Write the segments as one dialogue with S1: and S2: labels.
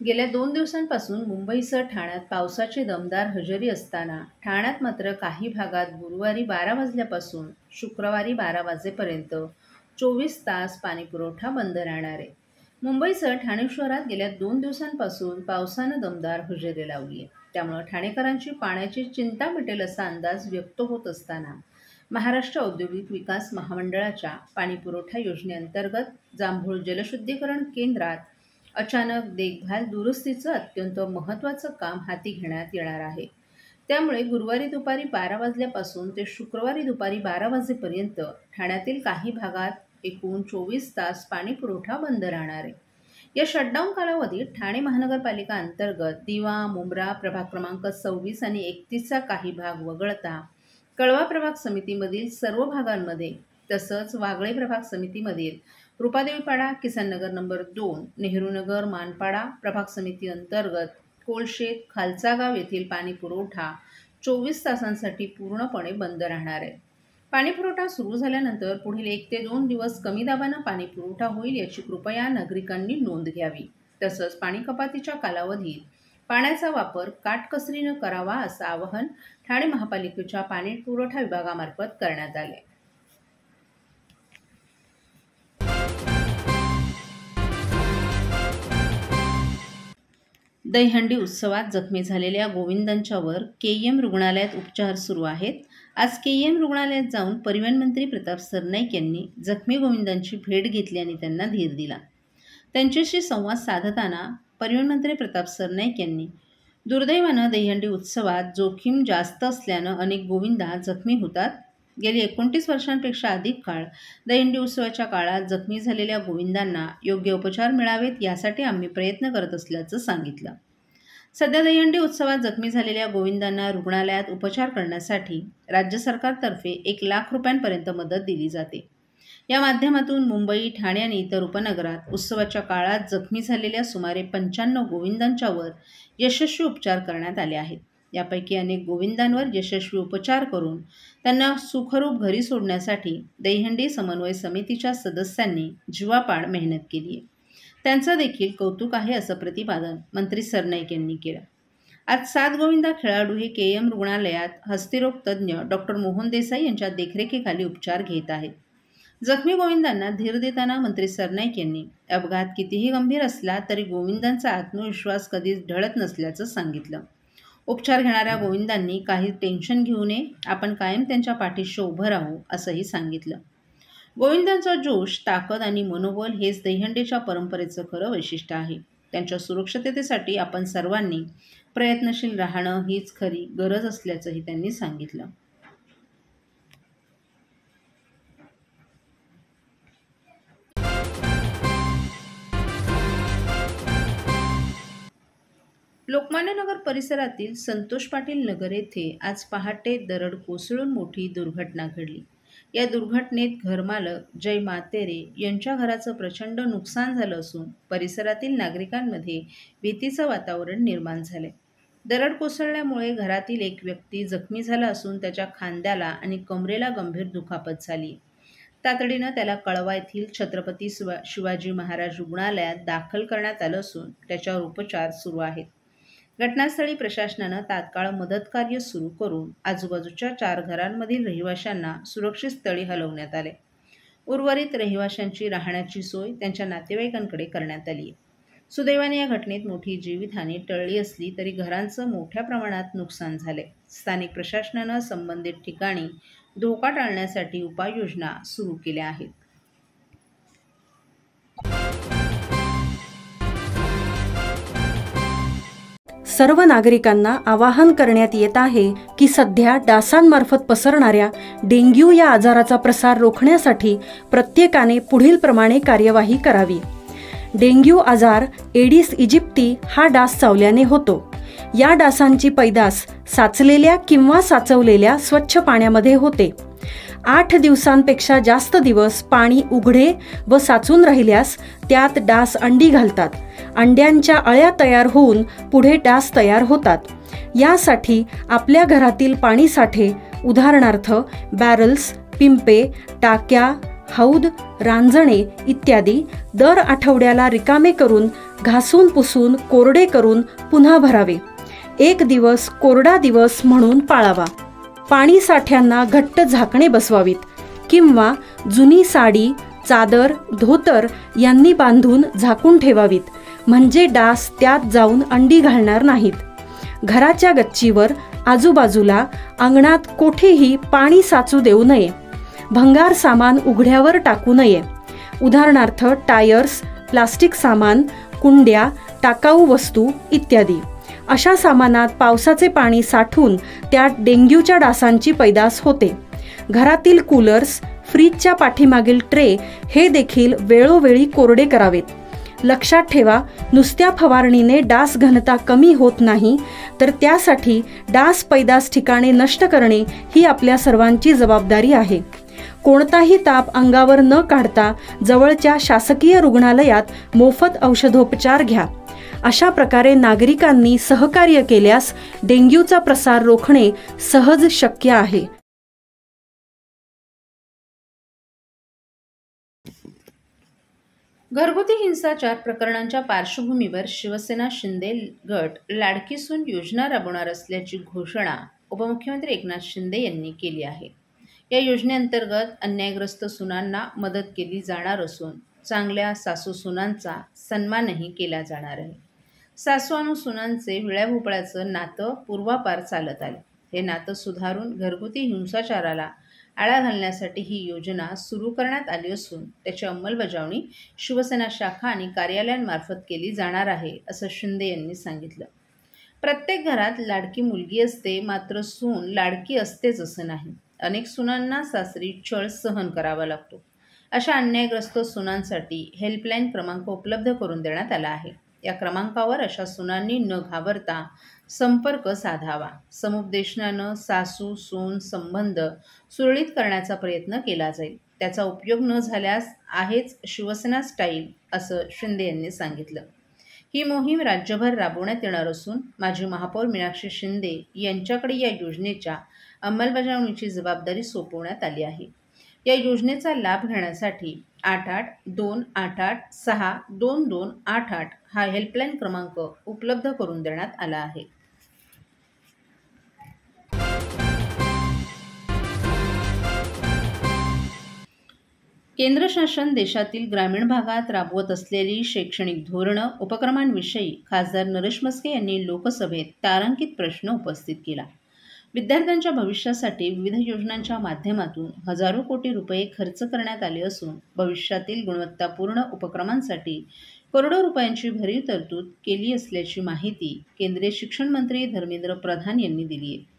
S1: गेल्या 2 दिवसांपासून मुंबईसह ठाण्यात पावसाची दमदार हजेरी असताना ठाण्यात मात्र काही भागात गुरुवारी 12 वाजल्यापासून शुक्रवारी 12 वाजेपर्यंत 24 तास पाणीपुरवठा बंद राहणार आहे. मुंबईसह ठाणे शहरात गेल्या 2 दिवसांपासून पावसानं दमदार हजेरी लावली आहे. त्यामुळे ठाणेकरांची पाण्याची चिंता मिटेल असा अंदाज व्यक्त होत असताना महाराष्ट्र औद्योगिक विकास महामंडळाच्या पाणीपुरवठा योजनेअंतर्गत जांभूळ जलशुद्धीकरण केंद्रात अचानक देखभाल दुरुस्तीचं अत्यंत महत्त्वाचं काम हाती घेण्यात येणार आहे. त्यामुळे गुरुवारी दुपारी 12 वाजल्यापासून ते शुक्रवारी दुपारी 12 वाजेपर्यंत ठाण्यातील काही भागात एकूण 24 तास पाणीपुरवठा बंद राहणार आहे. या शटडाऊन कालावधीत ठाणे महानगरपालिका अंतर्गत दिवा, मुंब्रा प्रभाग क्रमांक 26 आणि 31चा काही भाग वगळता कळवा प्रभाग समितीमधील सर्व भागांमध्ये तसंच वागळे प्रभाग समितीमधील रुपादेवीपाडा, किसननगर नंबर 2, नेहरूनगर, मानपाडा प्रभाग समिती अंतर्गत कोलशेत, खालचागाव येथील पाणीपुरवठा 24 तासांसाठी पूर्णपणे बंद राहणार आहे. पाणीपुरवठा सुरू झाल्यानंतर पुढील 1 ते 2 दिवस कमी दाबानं पाणीपुरवठा होईल याची कृपया नागरिकांनी नोंद घ्यावी. तसंच पाणी कपातीच्या कालावधीत पाण्याचा वापर काटकसरीनं करावा असं आवाहन ठाणे महापालिकेच्या पाणीपुरवठा विभागामार्फत करण्यात आले. दहीहंडी उत्सवात जखमी झालेल्या गोविंदांच्यावर केईएम रुग्णालयात उपचार सुरू आहेत. आज केईएम रुग्णालयात जाऊन परिवहन मंत्री प्रताप सरनाईक यांनी जखमी गोविंदांची भेट घेतली आणि त्यांना धीर दिला. त्यांच्याशी संवाद साधताना परिवहन मंत्री प्रताप सरनाईक यांनी दुर्दैवानं दहीहंडी उत्सवात जोखीम जास्त असल्यानं अनेक गोविंदा जखमी होतात. गेली 29 वर्षांपेक्षा अधिक काळ दहीहंडी उत्सवाच्या काळात जखमी झालेल्या गोविंदांना योग्य उपचार मिळावेत यासाठी आम्ही प्रयत्न करत असल्याचं सांगितलं. सध्या दहीहंडी उत्सवात जखमी झालेल्या गोविंदांना रुग्णालयात उपचार करण्यासाठी राज्य सरकारतर्फे 1 लाख रुपयांपर्यंत मदत दिली जाते. या माध्यमातून मुंबई, ठाणे आणि इतर उपनगरात उत्सवाच्या काळात जखमी झालेल्या सुमारे 95 गोविंदांच्यावर यशस्वी उपचार करण्यात आले आहेत. यापैकी अनेक गोविंदांवर यशस्वी उपचार करून त्यांना सुखरूप घरी सोडण्यासाठी दहीहंडी समन्वय समितीच्या सदस्यांनी जीवापाड मेहनत केली आहे. त्यांचं देखील कौतुक आहे असं प्रतिपादन मंत्री सरनाईक यांनी केलं. आज 7 गोविंदा खेळाडू हे केईएम रुग्णालयात हस्तिरोग तज्ज्ञ डॉक्टर मोहन देसाई यांच्या देखरेखीखाली उपचार घेत आहेत. जखमी गोविंदांना धीर देताना मंत्री सरनाईक यांनी अपघात कितीही गंभीर असला तरी गोविंदांचा आत्मविश्वास कधीच ढळत नसल्याचं सांगितलं. उपचार घेणाऱ्या गोविंदांनी काही टेन्शन घेऊ नये, आपण कायम त्यांच्या पाठीशी उभं राहू असंही सांगितलं. गोविंदांचा जोश, ताकद आणि मनोबल हेच दहीहंडीच्या परंपरेचं खरं वैशिष्ट्य आहे. त्यांच्या सुरक्षिततेसाठी आपण सर्वांनी प्रयत्नशील राहणं हीच खरी गरज असल्याचंही त्यांनी सांगितलं. लोकमान्य नगर परिसरातील संतोष पाटील नगर येथे आज पहाटे दरड कोसळून मोठी दुर्घटना घडली. या दुर्घटनेत घरमालक जय मातेरे यांच्या घराचं प्रचंड नुकसान झालं असून परिसरातील नागरिकांमध्ये भीतीचं वातावरण निर्माण झाले. दरड कोसळल्यामुळे घरातील एक व्यक्ती जखमी झाला असून त्याच्या खांद्याला आणि कमरेला गंभीर दुखापत झाली. तातडीनं त्याला कळवा येथील छत्रपती शिवाजी महाराज रुग्णालयात दाखल करण्यात आलं असून त्याच्यावर उपचार सुरू आहेत. घटनास्थळी प्रशासनानं तात्काळ मदतकार्य सुरू करून आजूबाजूच्या 4 घरांमधील रहिवाशांना सुरक्षित स्थळी हलवण्यात आले. उर्वरित रहिवाशांची राहण्याची सोय त्यांच्या नातेवाईकांकडे करण्यात आली आहे. सुदैवाने या घटनेत मोठी जीवितहानी टळली असली तरी घरांचं मोठ्या प्रमाणात नुकसान झाले. स्थानिक प्रशासनानं संबंधित ठिकाणी धोका टाळण्यासाठी उपाययोजना सुरू केल्या आहेत.
S2: सर्व नागरिकांना आवाहन करण्यात येत आहे की सध्या डासांमार्फत पसरणाऱ्या डेंग्यू या आजाराचा प्रसार रोखण्यासाठी प्रत्येकाने पुढील प्रमाणे कार्यवाही करावी. डेंग्यू आजार एडिस इजिप्ती हा डास चावल्याने होतो. या डासांची पैदास साचलेल्या किंवा साचवलेल्या स्वच्छ पाण्यामध्ये होते. 8 दिवसांपेक्षा जास्त दिवस पाणी उघडे व साचून राहिल्यास त्यात डास अंडी घालतात. अंड्यांच्या अळ्या तयार होऊन पुढे डास तयार होतात. यासाठी आपल्या घरातील पाणीसाठे उदाहरणार्थ बॅरल्स, पिंपे, टाक्या, हौद, रांजणे इत्यादी दर आठवड्याला रिकामे करून घासून पुसून कोरडे करून पुन्हा भरावे. एक दिवस कोरडा दिवस म्हणून पाळावा. पाणी साठ्यांना घट्ट झाकणे बसवावीत किंवा जुनी साडी, चादर, धोतर यांनी बांधून झाकून ठेवावीत, म्हणजे डास त्यात जाऊन अंडी घालणार नाहीत. घराच्या गच्चीवर, आजूबाजूला, अंगणात कोठेही पाणी साचू देऊ नये. भंगार सामान उघड्यावर टाकू नये. उदाहरणार्थ टायर्स, प्लास्टिक सामान, कुंड्या, टाकाऊ वस्तू इत्यादी. अशा सामानात पावसाचे पाणी साठून त्यात डेंग्यूच्या डासांची पैदास होते. घरातील कूलर्स, फ्रीजच्या पाठीमागील ट्रे हे देखील वेळोवेळी कोरडे करावेत. लक्षात ठेवा, नुसत्या फवारणीने डास घनता कमी होत नाही, तर त्यासाठी डास पैदास ठिकाणे नष्ट करणे ही आपल्या सर्वांची जबाबदारी आहे. कोणताही ताप अंगावर न काढता जवळच्या शासकीय रुग्णालयात मोफत औषधोपचार घ्या. अशा प्रकारे नागरिकांनी सहकार्य केल्यास डेंग्यूचा प्रसार रोखणे सहज शक्य आहे.
S1: घरगुती हिंसाचार प्रकरणांच्या पार्श्वभूमीवर शिवसेना शिंदे गट लाडकी सून योजना राबवणार असल्याची घोषणा उपमुख्यमंत्री एकनाथ शिंदे यांनी केली आहे. या योजनेअंतर्गत अन्यायग्रस्त सुनांना मदत केली जाणार असून चांगल्या सासू सुनांचा सन्मानही केला जाणार आहे. सासू आणि सुनांचे विळ्याभोपळ्याचं नातं पूर्वापार चालत आले. हे नातं सुधारून घरगुती हिंसाचाराला आळा घालण्यासाठी ही योजना सुरू करण्यात आली असून त्याची अंमलबजावणी शिवसेना शाखा आणि कार्यालयांमार्फत केली जाणार आहे, असं शिंदे यांनी सांगितलं. प्रत्येक घरात लाडकी मुलगी असते, मात्र सून लाडकी असतेच असं नाही. अनेक सुनांना सासरी छळ सहन करावा लागतो. अशा अन्यायग्रस्त सुनांसाठी हेल्पलाईन क्रमांक उपलब्ध करून देण्यात आला आहे. या क्रमांकावर अशा सुनांनी न घाबरता संपर्क साधावा. समुपदेशनानं सासू सून संबंध सुरळीत करण्याचा प्रयत्न केला जाईल. त्याचा उपयोग न झाल्यास आहेच शिवसेना स्टाईल, असं शिंदे यांनी सांगितलं. ही मोहीम राज्यभर राबवण्यात येणार असून माजी महापौर मीनाक्षी शिंदे यांच्याकडे या योजनेच्या अंमलबजावणीची जबाबदारी सोपवण्यात आली आहे. या योजनेचा लाभ घेण्यासाठी 8828862288 हा हेल्पलाईन क्रमांक उपलब्ध करून देण्यात आला आहे. केंद्र शासन देशातील ग्रामीण भागात राबवत असलेली शैक्षणिक धोरणं, उपक्रमांविषयी खासदार नरेश म्हस्के यांनी लोकसभेत तारांकित प्रश्न उपस्थित केला. विद्यार्थ्यांच्या भविष्यासाठी विविध योजनांच्या माध्यमातून हजारो कोटी रुपये खर्च करण्यात आले असून भविष्यातील गुणवत्तापूर्ण उपक्रमांसाठी करोडो रुपयांची भरीव तरतूद केली असल्याची माहिती केंद्रीय शिक्षण मंत्री धर्मेंद्र प्रधान यांनी दिली आहे.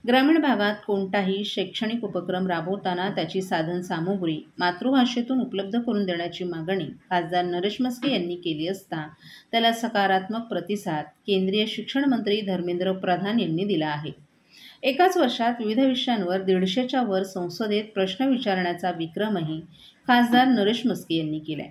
S1: ग्रामीण भागात कोणताही शैक्षणिक उपक्रम राबवताना त्याची साधनसामुग्री मातृभाषेतून उपलब्ध करून देण्याची मागणी खासदार नरेश म्हस्के यांनी केली असता त्याला सकारात्मक प्रतिसाद केंद्रीय शिक्षण मंत्री धर्मेंद्र प्रधान यांनी दिला आहे. एकाच वर्षात विविध विषयांवर 150च्या वर संसदेत प्रश्न विचारण्याचा विक्रमही खासदार नरेश म्हस्के यांनी केलाय.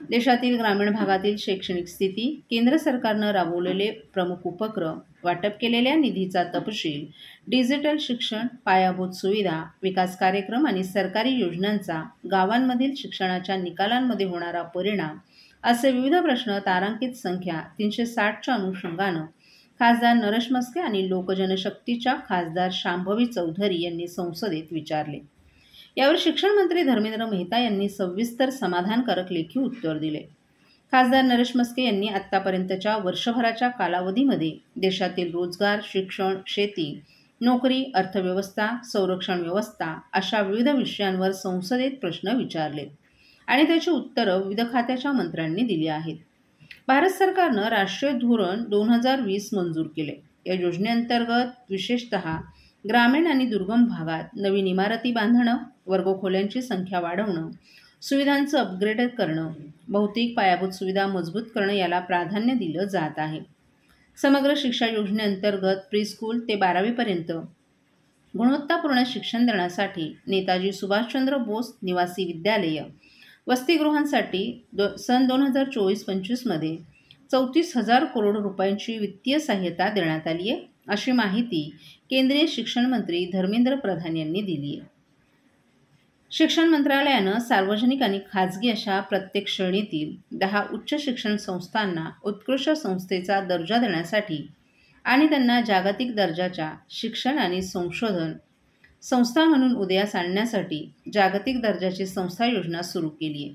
S1: देशातील ग्रामीण भागातील शैक्षणिक स्थिती, केंद्र सरकारनं राबवलेले प्रमुख उपक्रम, वाटप केलेल्या निधीचा तपशील, डिजिटल शिक्षण, पायाभूत सुविधा, विकास कार्यक्रम आणि सरकारी योजनांचा गावांमधील शिक्षणाच्या निकालांमध्ये होणारा परिणाम असे विविध प्रश्न तारांकित संख्या 360च्या अनुषंगानं खासदार नरेश म्हस्के आणि लोकजनशक्तीच्या खासदार शांभवी चौधरी यांनी संसदेत विचारले. यावर शिक्षण मंत्री धर्मेंद्र मेहता यांनी सविस्तर समाधानकारक लेखी उत्तर दिले. खासदार नरेश म्हस्के यांनी आत्तापर्यंतच्या वर्षभराच्या कालावधीमध्ये देशातील रोजगार, शिक्षण, शेती, नोकरी, अर्थव्यवस्था, संरक्षण व्यवस्था अशा विविध विषयांवर संसदेत प्रश्न विचारलेत आणि त्याची उत्तरं विविध खात्याच्या मंत्र्यांनी दिली आहेत. भारत सरकारनं राष्ट्रीय धोरण 2020 मंजूर केले. या योजनेअंतर्गत विशेषतः ग्रामीण आणि दुर्गम भागात नवीन इमारती बांधणं, वर्गखोल्यांची संख्या वाढवणं, सुविधांचं अपग्रेड करणं, भौतिक पायाभूत सुविधा मजबूत करणं याला प्राधान्य दिलं जात आहे. समग्र शिक्षा योजनेअंतर्गत प्रीस्कूल ते 12वीपर्यंत गुणवत्तापूर्ण शिक्षण देण्यासाठी नेताजी सुभाषचंद्र बोस निवासी विद्यालय, वसतिगृहांसाठी सन 2024-25मध्ये 34,000 करोड रुपयांची वित्तीय सहाय्यता देण्यात आली आहे, अशी माहिती केंद्रीय शिक्षण मंत्री धर्मेंद्र प्रधान यांनी दिली आहे. शिक्षण मंत्रालयानं सार्वजनिक आणि खाजगी अशा प्रत्येक श्रेणीतील 10 उच्च शिक्षण संस्थांना उत्कृष्ट संस्थेचा दर्जा देण्यासाठी आणि त्यांना जागतिक दर्जाच्या शिक्षण आणि संशोधन संस्था म्हणून उदयास आणण्यासाठी जागतिक दर्जाची संस्था योजना सुरू केली आहे.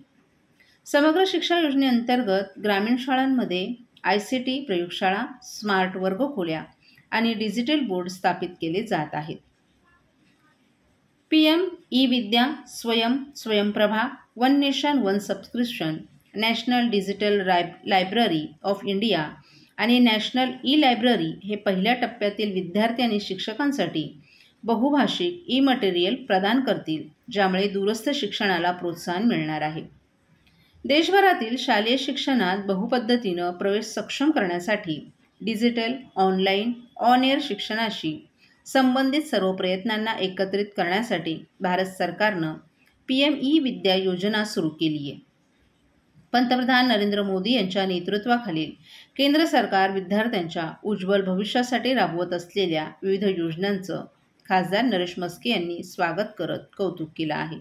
S1: समग्र शिक्षा योजनेअंतर्गत ग्रामीण शाळांमध्ये ICT प्रयोगशाळा, स्मार्ट वर्गखोल्या आणि डिजिटल बोर्ड स्थापित केले जात आहेत. PM e Vidya, Swayamprabha, one nation one subscription, national digital library of India आणि नॅशनल ई-लायब्ररी हे पहिल्या टप्प्यातील विद्यार्थी आणि शिक्षकांसाठी बहुभाषिक ई-मटेरियल प्रदान करतील, ज्यामुळे दूरस्थ शिक्षणाला प्रोत्साहन मिळणार आहे. देशभरातील शालेय शिक्षणात बहुपद्धतीनं प्रवेश सक्षम करण्यासाठी डिजिटल, ऑनलाईन, ऑन एअर शिक्षणाशी संबंधित सर्व प्रयत्नांना एकत्रित करण्यासाठी भारत सरकारनं PM ई-विद्या योजना सुरू केली आहे. पंतप्रधान नरेंद्र मोदी यांच्या नेतृत्वाखालील केंद्र सरकार विद्यार्थ्यांच्या उज्ज्वल भविष्यासाठी राबवत असलेल्या विविध योजनांचं खासदार नरेश म्हस्के यांनी स्वागत करत कौतुक केलं आहे.